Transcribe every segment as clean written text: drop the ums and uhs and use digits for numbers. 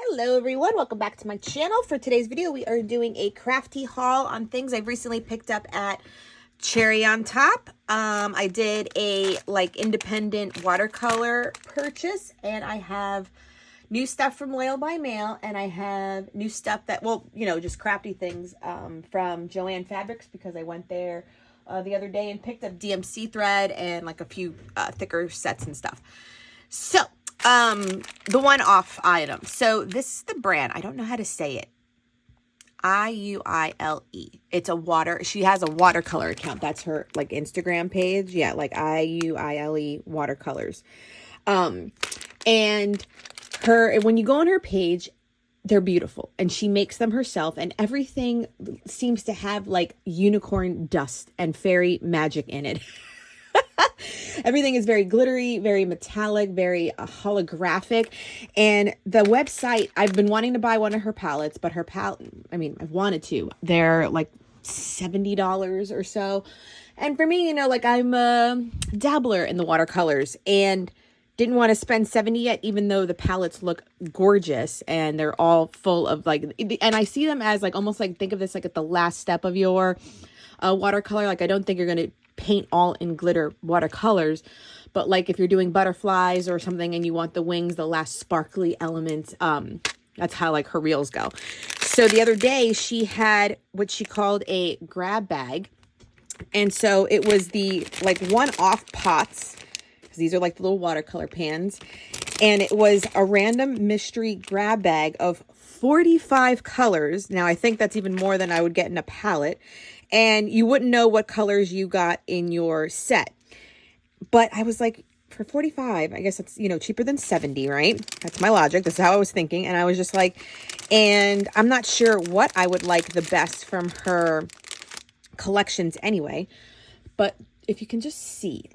Hello everyone, welcome back to my channel. For today's video, we are doing a crafty haul on things I've recently picked up at Cherry on Top. I did a independent watercolor purchase, and I have new stuff from Layle By Mail, and I have new stuff that, just crafty things from Joann Fabrics, because I went there the other day and picked up DMC thread and a few thicker sets and stuff. So the one-off item. So this is the brand. I don't know how to say it. IUILE. It's she has a watercolor account. That's her Instagram page. Yeah, IUILE watercolors. And when you go on her page, they're beautiful, and she makes them herself, and everything seems to have unicorn dust and fairy magic in it. Everything is very glittery, very metallic, very holographic. And the website, I've been wanting to buy one of her palettes, but her palette, I've wanted to. They're $70 or so. And for me, I'm a dabbler in the watercolors and didn't want to spend $70 yet, even though the palettes look gorgeous and they're all full of and I see them as almost think of this at the last step of your watercolor. I don't think you're going to paint all in glitter watercolors, but if you're doing butterflies or something and you want the wings, the last sparkly element, that's how her reels go. So the other day she had what she called a grab bag, and so it was the one-off pots, because these are the little watercolor pans, and it was a random mystery grab bag of 45 colors. Now I think that's even more than I would get in a palette, and you wouldn't know what colors you got in your set. But I was for 45, I guess that's, cheaper than 70, right? That's my logic. This is how I was thinking. And I was just and I'm not sure what I would like the best from her collections anyway. But if you can just see,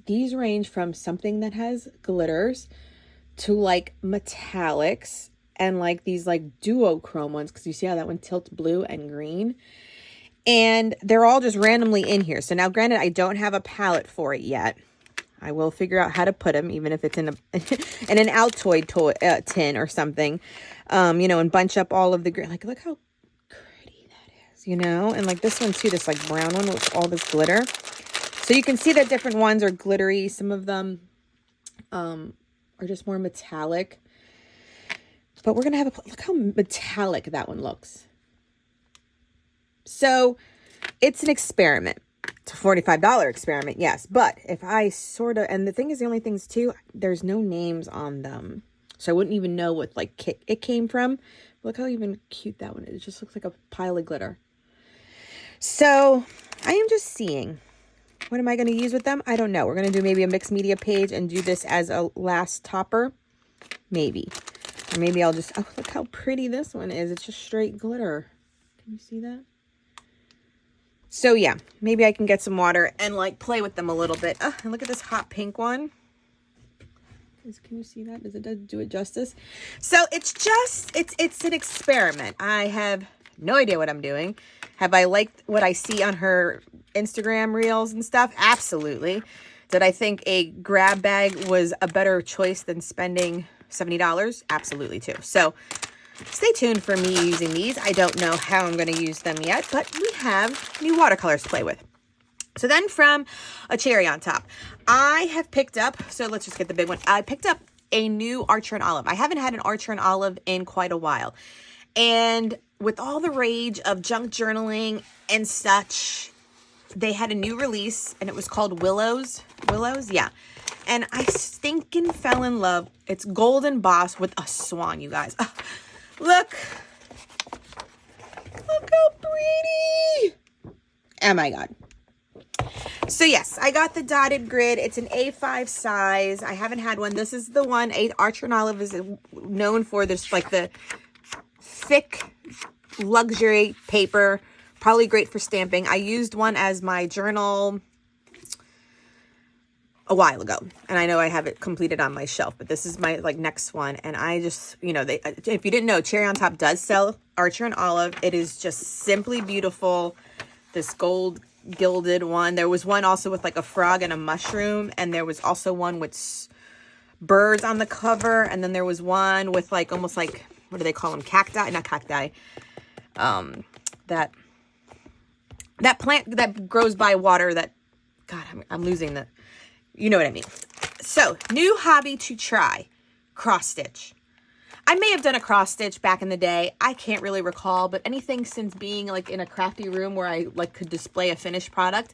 these range from something that has glitters to metallics, and these duochrome ones, because you see how that one tilts blue and green. And they're all just randomly in here. So now, granted, I don't have a palette for it yet. I will figure out how to put them, even if it's in in an Altoid tin or something, and bunch up all of the green. Look how pretty that is, And this one too, this brown one with all this glitter. So you can see that different ones are glittery. Some of them are just more metallic. But we're gonna look how metallic that one looks. So it's an experiment. It's a $45 experiment, yes. But if I and the thing is, the only things too, there's no names on them. So I wouldn't even know what kit it came from. Look how even cute that one is. It just looks like a pile of glitter. So I am just seeing, what am I going to use with them? I don't know. We're going to do maybe a mixed media page and do this as a last topper. Maybe. Or maybe I'll just, look how pretty this one is. It's just straight glitter. Can you see that? So yeah, maybe I can get some water and play with them a little bit. And look at this hot pink one. Can you see that? Does it do it justice? So it's an experiment. I have no idea what I'm doing. Have I liked what I see on her Instagram reels and stuff? Absolutely. Did I think a grab bag was a better choice than spending $70? Absolutely too. So stay tuned for me using these. I don't know how I'm going to use them yet, but we have new watercolors to play with. So then from a Cherry on Top, I have picked up, so let's just get the big one. I picked up a new Archer and Olive. I haven't had an Archer and Olive in quite a while. And with all the rage of junk journaling and such, they had a new release, and it was called Willows. Willows? Yeah. And I stinking fell in love. It's gold embossed with a swan, you guys. Look how pretty. Oh my God. So yes, I got the dotted grid. It's an A5 size. I haven't had one. This is the one. Archer and Olive is known for this, the thick luxury paper. Probably great for stamping. I used one as my journal a while ago, and I know I have it completed on my shelf, but this is my next one. And I just, if you didn't know, Cherry on Top does sell Archer and Olive. It is just simply beautiful. This gold gilded one. There was one also with a frog and a mushroom, and there was also one with birds on the cover. And then there was one with like, almost like, what do they call them? Cacti, not cacti. That plant that grows by water that, God, I'm losing the, you know what I mean. So, new hobby to try, cross stitch. I may have done a cross stitch back in the day. I can't really recall, but anything since being like in a crafty room where I like could display a finished product,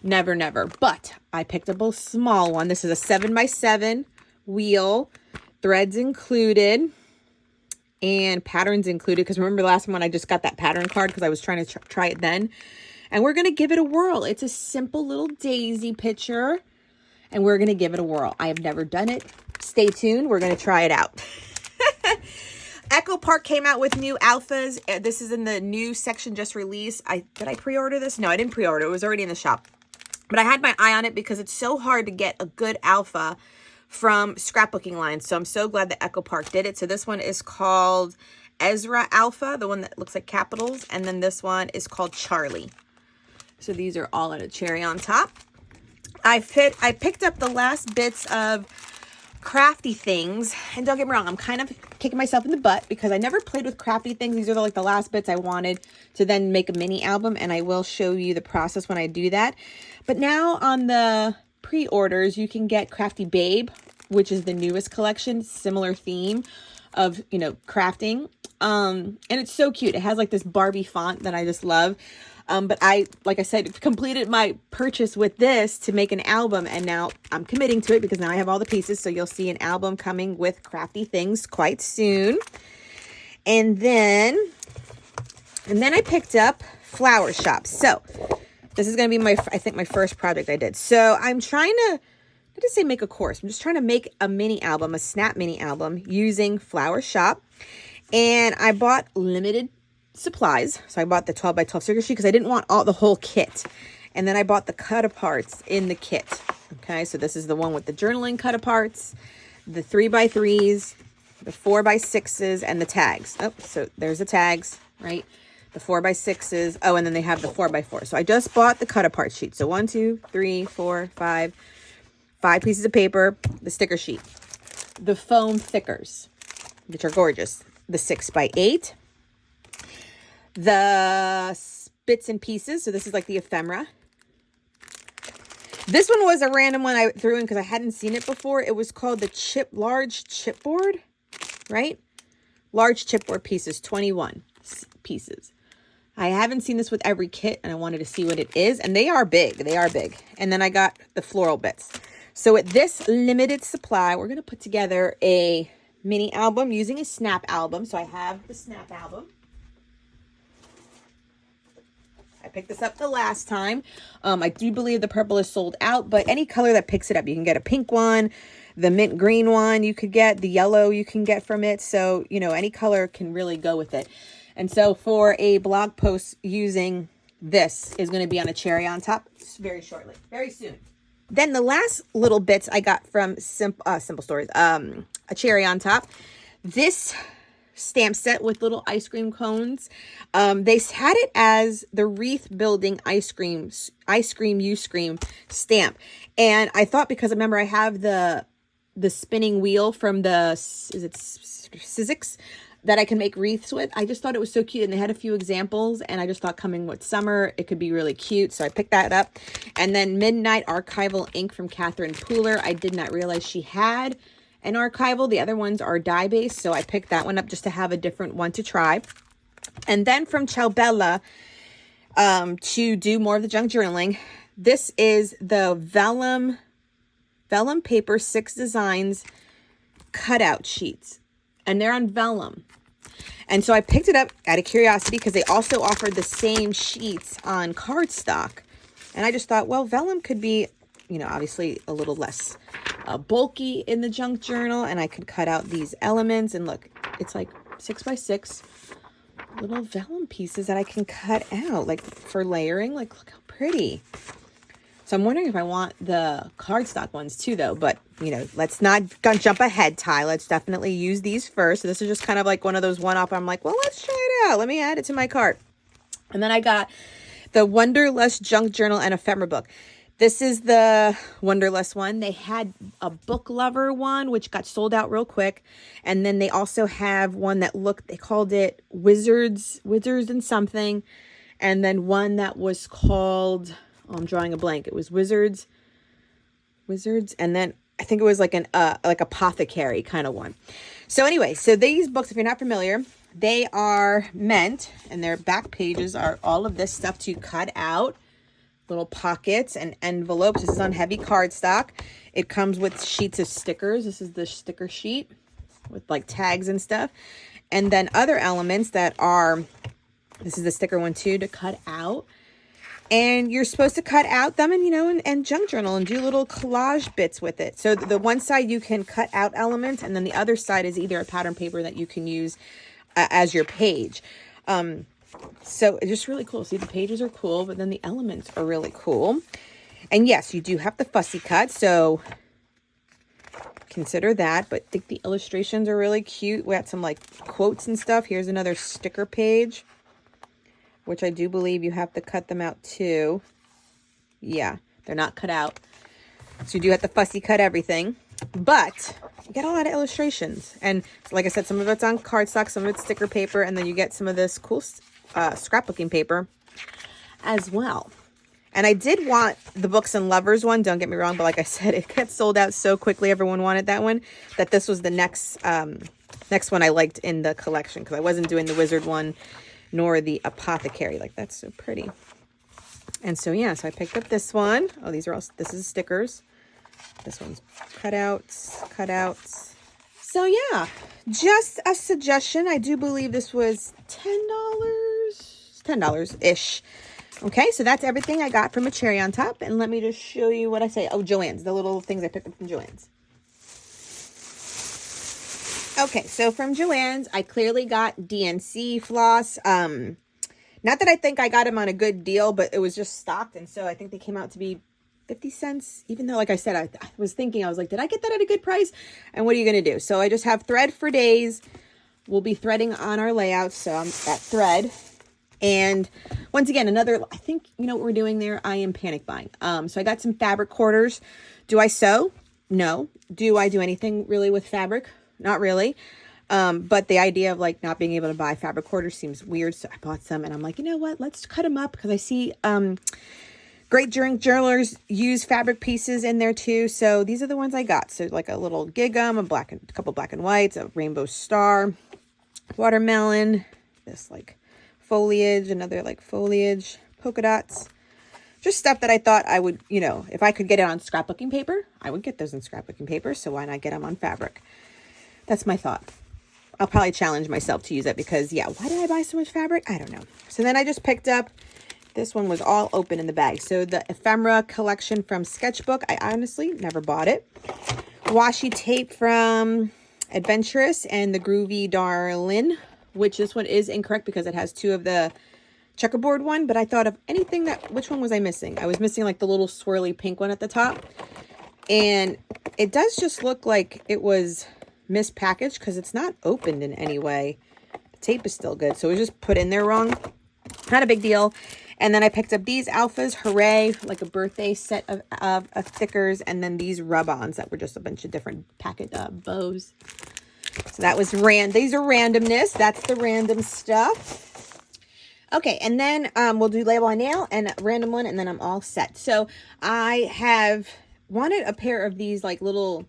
never. But I picked up a small one. This is a 7x7 wheel, threads included, and patterns included. Because remember the last one I just got that pattern card because I was trying to try it then. And we're going to give it a whirl. It's a simple little daisy picture, and we're going to give it a whirl. I have never done it. Stay tuned. We're going to try it out. Echo Park came out with new alphas. This is in the new section just released. Did I pre-order this? No, I didn't pre-order. It was already in the shop. But I had my eye on it because it's so hard to get a good alpha from scrapbooking lines. So I'm so glad that Echo Park did it. So this one is called Ezra Alpha, the one that looks like capitals. And then this one is called Charlie. So these are all in a cherry on top. I picked up the last bits of crafty things, and don't get me wrong, I'm kind of kicking myself in the butt because I never played with crafty things. These are like the last bits I wanted to then make a mini album, and I will show you the process when I do that. But now on the pre-orders, you can get Crafty Babe, which is the newest collection, similar theme of, you know, crafting. And it's so cute. It has like this Barbie font that I just love. But I, like I said, completed my purchase with this to make an album, and now I'm committing to it because now I have all the pieces. So you'll see an album coming with crafty things quite soon. And then I picked up Flower Shop. So this is going to be I think my first project I did. So I'm trying to, I didn't say make a course. I'm just trying to make a mini album, a snap mini album using Flower Shop. And I bought limited supplies. So I bought the 12x12 sticker sheet because I didn't want the whole kit. And then I bought the cut aparts in the kit. Okay, so this is the one with the journaling cut aparts, the 3x3s, the 4x6s, and the tags. Oh, so there's the tags, right? The 4x6s. Oh, and then they have the 4x4. So I just bought the cut apart sheet. So 1, 2, 3, 4, 5 pieces of paper, the sticker sheet, the foam thickers, which are gorgeous, the 6x8, the bits and pieces. So this is like the ephemera. This one was a random one I threw in because I hadn't seen it before. It was called the large chipboard, right? Large chipboard pieces, 21 pieces. I haven't seen this with every kit, and I wanted to see what it is. And they are big. They are big. And then I got the floral bits. So with this limited supply, we're going to put together a mini album using a snap album. So I have the snap album. I picked this up the last time. I do believe the purple is sold out, but any color that picks it up, you can get a pink one, the mint green one you could get, the yellow you can get from it. So, you know, any color can really go with it. And so for a blog post using this is going to be on a cherry on top very shortly, very soon. Then the last little bits I got from Simple Stories, a cherry on top. This stamp set with little ice cream cones. They had it as the wreath building ice cream you scream stamp. And I thought, because remember I have the spinning wheel from the, is it Sizzix, that I can make wreaths with. I just thought it was so cute, and they had a few examples, and I just thought coming with summer, it could be really cute. So I picked that up. And then Midnight Archival ink from Catherine Pooler. I did not realize she had an archival. The other ones are dye based, so I picked that one up just to have a different one to try. And then from Ciao Bella, to do more of the junk journaling, this is the vellum paper 6 designs cutout sheets, and they're on vellum. And so I picked it up out of curiosity because they also offered the same sheets on cardstock. And I just thought, well, vellum could be, you know, obviously a little less bulky in the junk journal, and I could cut out these elements. And look, it's like 6x6 little vellum pieces that I can cut out, like for layering. Like, look how pretty. So I'm wondering if I want the cardstock ones too, though. But, you know, let's not jump ahead, Ty. Let's definitely use these first. So this is just kind of like one of those one-off. I'm like, well, let's try it out. Let me add it to my cart. And then I got the Wonderlust Junk Journal and Ephemera book. This is the Wonderlust one. They had a book lover one, which got sold out real quick. And then they also have one that looked, they called it Wizards and something. And then one that was called, oh, I'm drawing a blank. It was Wizards. And then I think it was like an like apothecary kind of one. So anyway, so these books, if you're not familiar, they are meant, and their back pages are all of this stuff to cut out. Little pockets and envelopes. This is on heavy cardstock. It comes with sheets of stickers. This is the sticker sheet with like tags and stuff. And then other elements that are, this is the sticker one too, to cut out. And you're supposed to cut out them and, you know, and junk journal and do little collage bits with it. So the one side you can cut out elements, and then the other side is either a pattern paper that you can use as your page. So it's just really cool. See, the pages are cool, but then the elements are really cool. And yes, you do have the fussy cut, so consider that. But I think the illustrations are really cute. We got some like quotes and stuff. Here's another sticker page, which I do believe you have to cut them out too. Yeah, they're not cut out. So you do have to fussy cut everything. But you get a lot of illustrations. And like I said, some of it's on cardstock, some of it's sticker paper, and then you get some of this cool scrapbooking paper as well. And I did want the Books and Lovers one, don't get me wrong, but like I said, it gets sold out so quickly. Everyone wanted that one, that this was the next one I liked in the collection, because I wasn't doing the Wizard one nor the Apothecary. Like, that's so pretty. And so yeah, so I picked up this one. Oh, these are all, this is stickers. This one's cutouts. So yeah, just a suggestion. I do believe this was $10-ish. Okay, so that's everything I got from a cherry on top. And let me just show you what I say. Oh, Joann's, the little things I picked up from Joann's. Okay, so from Joann's, I clearly got DNC floss. Not that I think I got them on a good deal, but it was just stocked. And so I think they came out to be 50 cents, even though, like I said, I was thinking, I was like, did I get that at a good price? And what are you going to do? So I just have thread for days. We'll be threading on our layout. So I'm at thread. And once again, another, I think, you know what we're doing there? I am panic buying. So I got some fabric quarters. Do I sew? No. Do I do anything really with fabric? Not really. But the idea of like not being able to buy fabric quarters seems weird. So I bought some and I'm like, you know what? Let's cut them up, because I see, great journalers use fabric pieces in there too. So these are the ones I got. So like a little gigum, a couple black and whites, a rainbow star, watermelon, this like foliage, another like foliage, polka dots. Just stuff that I thought I would, you know, if I could get it on scrapbooking paper, I would get those in scrapbooking paper. So why not get them on fabric? That's my thought. I'll probably challenge myself to use it, because yeah, why did I buy so much fabric? I don't know. So then I just picked up, this one was all open in the bag. So the ephemera collection from Sketchbook. I honestly never bought it. Washi tape from Adventurous and the Groovy Darlin, which this one is incorrect because it has two of the checkerboard one. But I thought of anything that, which one was I missing? I was missing like the little swirly pink one at the top. And it does just look like it was mispackaged, because it's not opened in any way. The tape is still good. So it was just put in there wrong. Not a big deal. And then I picked up these alphas, hooray, like a birthday set of stickers. And then these rub-ons that were just a bunch of different packet bows. So that was these are randomness. That's the random stuff. Okay, and then we'll do Layle By Mail and a random one, and then I'm all set. So I have wanted a pair of these like little,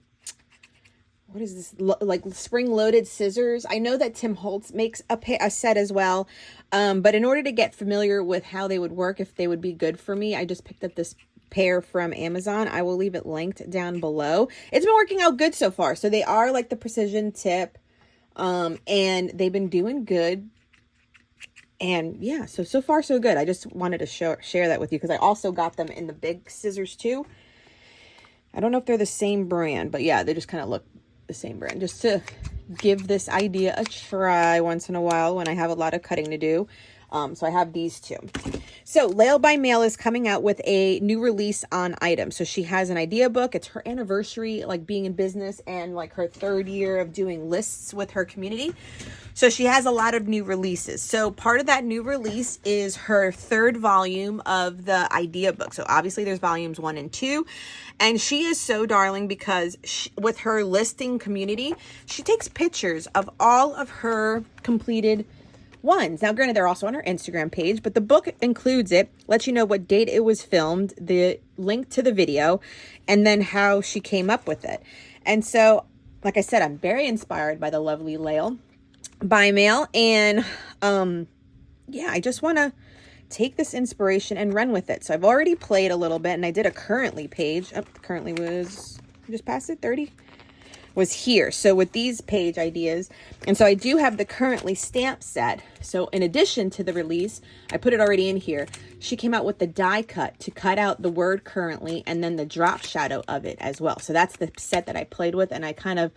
what is this, like spring-loaded scissors. I know that Tim Holtz makes a set as well. But in order to get familiar with how they would work, if they would be good for me, I just picked up this pair from Amazon. I will leave it linked down below. It's been working out good so far. So they are like the precision tip. And they've been doing good. And yeah, so far so good. I just wanted to share that with you, because I also got them in the big scissors too. I don't know if they're the same brand, but yeah, they just kind of look the same brand, just to give this idea a try once in a while when I have a lot of cutting to do. So I have these two. So Layle By Mail is coming out with a new release on items. So she has an idea book. It's her anniversary, like being in business, and like her 3rd year of doing lists with her community. So she has a lot of new releases. So part of that new release is her 3rd volume of the idea book. So obviously there's volumes 1 and 2. And she is so darling because with her listing community, she takes pictures of all of her completed ones. Now, granted, they're also on her Instagram page, but the book includes it, lets you know what date it was filmed, the link to the video, and then how she came up with it. And so, like I said, I'm very inspired by the lovely Layle By Mail. And yeah, I just want to take this inspiration and run with it. So I've already played a little bit, and I did a currently page. Oh, currently was just past it, 30. Was here. So with these page ideas, and so I do have the currently stamp set. So in addition to the release, I put it already in here. She came out with the die cut to cut out the word currently and then the drop shadow of it as well. So that's the set that I played with, and I kind of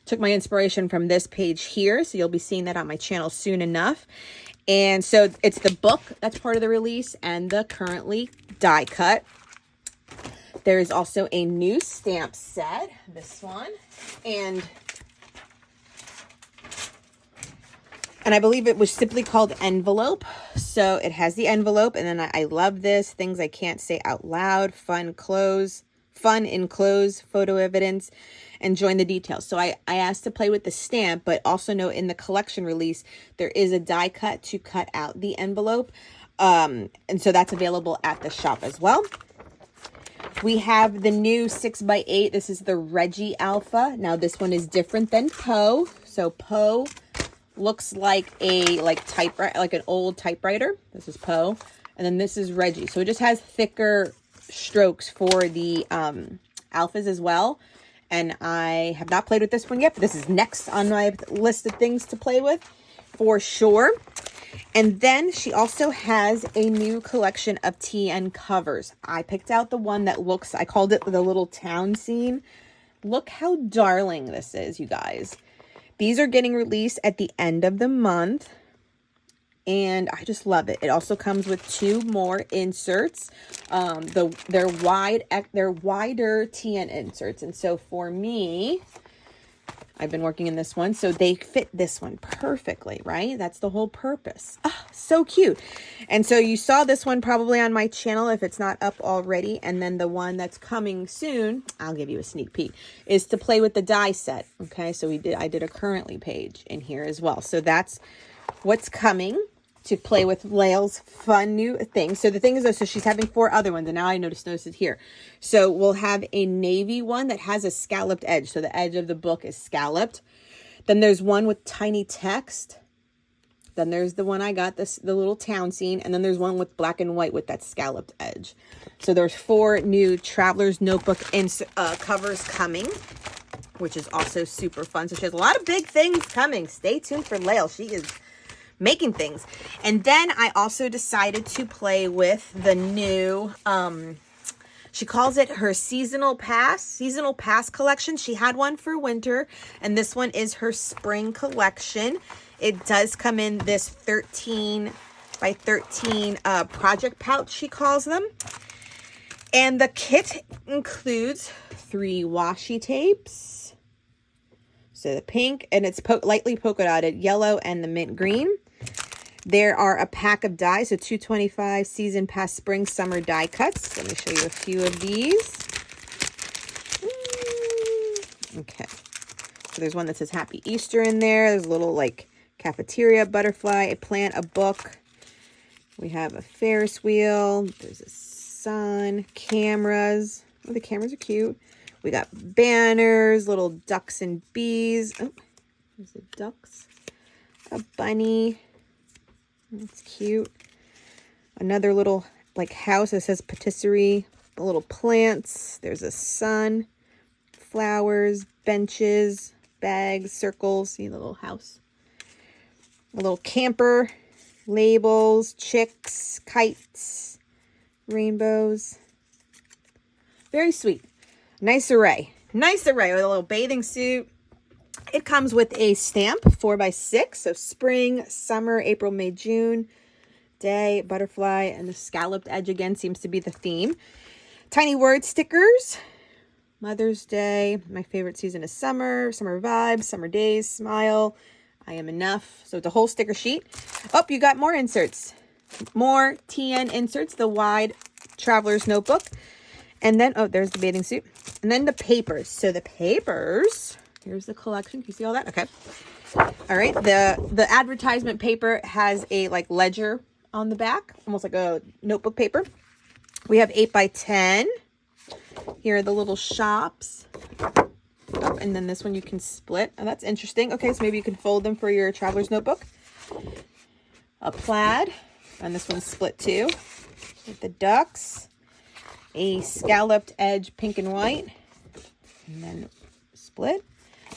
took my inspiration from this page here. So you'll be seeing that on my channel soon enough. And so it's the book that's part of the release and the currently die cut. There is also a new stamp set, this one, and I believe it was simply called Envelope. So it has the envelope, and then I love this, things I can't say out loud, fun in clothes, photo evidence, and join the details. So I asked to play with the stamp, but also know in the collection release, there is a die cut to cut out the envelope. And so that's available at the shop as well. We have the new 6x8. This is the Reggie Alpha. Now this one is different than Poe. So Poe looks like a typewriter, like an old typewriter. This is Poe, and then this is Reggie. So it just has thicker strokes for the alphas as well. And I have not played with this one yet, but this is next on my list of things to play with for sure. And then she also has a new collection of TN covers. I picked out the one that looks, I called it the little town scene. Look how darling this is, you guys. These are getting released at the end of the month, and I just love it. It also comes with 2 more inserts. They're wider TN inserts. And so for me, I've been working in this one, so they fit this one perfectly, right? That's the whole purpose. Oh, so cute. And so you saw this one probably on my channel if it's not up already. And then the one that's coming soon, I'll give you a sneak peek, is to play with the die set. Okay, so I did a currently page in here as well. So that's what's coming to play with Layle's fun new thing. So the thing is, though, so she's having 4 other ones, and now I noticed it here. So we'll have a navy one that has a scalloped edge. So the edge of the book is scalloped. Then there's one with tiny text. Then there's the one I got, the little town scene. And then there's one with black and white with that scalloped edge. So there's 4 new Traveler's Notebook covers coming, which is also super fun. So she has a lot of big things coming. Stay tuned for Layle. She is making things. And then I also decided to play with the new she calls it her seasonal pass collection. She had one for winter, and this one is her spring collection. It does come in this 13 by 13 project pouch, she calls them. And the kit includes 3 washi tapes. So the pink, and it's lightly polka dotted yellow and the mint green. There are a pack of dies, so 225 season pass spring summer die cuts. Let me show you a few of these. Okay. So there's one that says Happy Easter in there. There's a little like cafeteria, butterfly, a plant, a book. We have a Ferris wheel. There's a sun, cameras. Oh, the cameras are cute. We got banners, little ducks and bees. Oh, there's the ducks. A bunny. That's cute. Another little like house that says patisserie. The little plants. There's a sun, flowers, benches, bags, circles. See the little house. A little camper, labels, chicks, kites, rainbows. Very sweet. Nice array. Nice array with a little bathing suit. It comes with a stamp, 4x6, so spring, summer, April, May, June, Day, butterfly, and the scalloped edge again seems to be the theme. Tiny word stickers. Mother's Day. My favorite season is summer. Summer vibes, summer days, smile. I am enough. So it's a whole sticker sheet. Oh, you got more inserts. More TN inserts, the wide traveler's notebook. And then, oh, there's the bathing suit. And then the papers. So the papers, here's the collection. Can you see all that? Okay. All right. The advertisement paper has a like ledger on the back, almost like a notebook paper. We have 8x10. Here are the little shops. Oh, and then this one you can split. Oh, that's interesting. Okay, so maybe you can fold them for your traveler's notebook. A plaid. And this one's split too. With the ducks. A scalloped edge pink and white. And then split.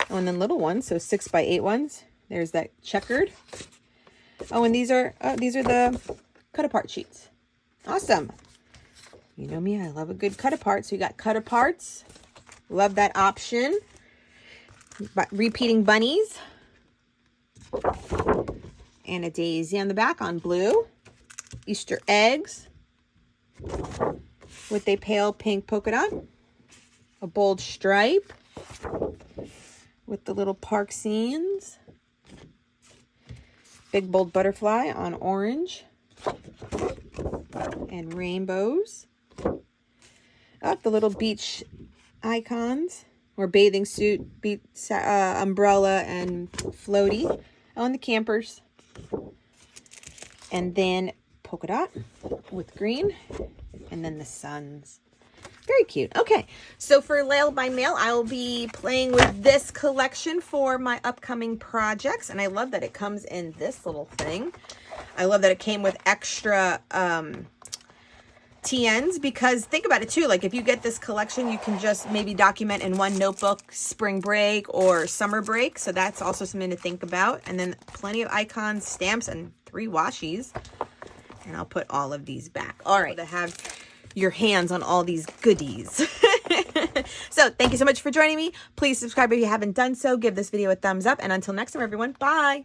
Oh, and then little ones. So 6x8 ones. There's that checkered. Oh, and these are the cut apart sheets. Awesome. You know me, I love a good cut apart. So you got cut aparts. Love that option. But repeating bunnies. And a daisy on the back on blue. Easter eggs. With a pale pink polka dot. A bold stripe. With the little park scenes. Big bold butterfly on orange. And rainbows. Up the little beach icons. Or bathing suit, beach, umbrella, and floaty. Oh, and the campers. And then polka dot with green. And then the suns. Very cute. Okay, so for Layle by Mail, I will be playing with this collection for my upcoming projects. And I love that it comes in this little thing. I love that it came with extra TNs, because think about it too. Like if you get this collection, you can just maybe document in one notebook, spring break or summer break. So that's also something to think about. And then plenty of icons, stamps, and 3 washies. And I'll put all of these back. All right, to have your hands on all these goodies. So thank you so much for joining me. Please subscribe if you haven't done so. Give this video a thumbs up. And until next time, everyone, bye.